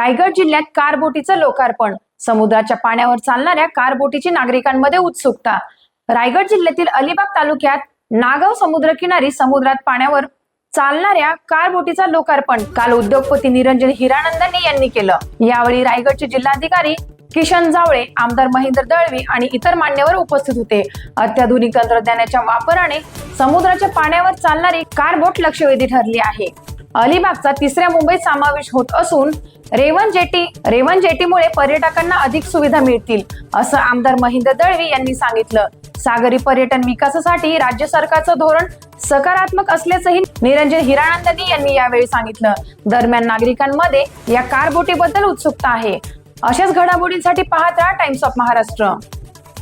रायगड जिल्ह्यात कारबोटीचं लोकार्पण, समुद्राच्या पाण्यावर चालणाऱ्या कारबोटीची नागरिकांमध्ये उत्सुकता। रायगड जिल्ह्यातील अलिबाग तालुक्यात नागाव समुद्रकिनारी समुद्रात पाण्यावर चालणाऱ्या कारबोटीचं लोकार्पण काल उद्योगपती निरंजन हिरानंदानी यांनी केलं। यावेळी रायगडचे जिल्हाधिकारी किशन जावळे, आमदार महेंद्र दळवी आणि इतर मान्यवर उपस्थित होते। अत्याधुनिक तंत्रज्ञानाच्या वापराने समुद्राच्या पाण्यावर चालणारी कारबोट लक्षवेधी ठरली आहे। अलिबागचा तिसऱ्या मुंबईत समावेश होत असून रेवन जेटीमुळे पर्यटकांना अधिक सुविधा मिळतील, असं आमदार महेंद्र दळवी यांनी सांगितलं। सागरी पर्यटन विकासासाठी राज्य सरकारचं धोरण सकारात्मक असल्याचंही निरंजन हिरानंदानी यांनी यावेळी सांगितलं। दरम्यान नागरिकांमध्ये या कारबोटीबद्दल उत्सुकता आहे। अशाच घडामोडींसाठी पाहत राहा टाइम्स ऑफ महाराष्ट्र।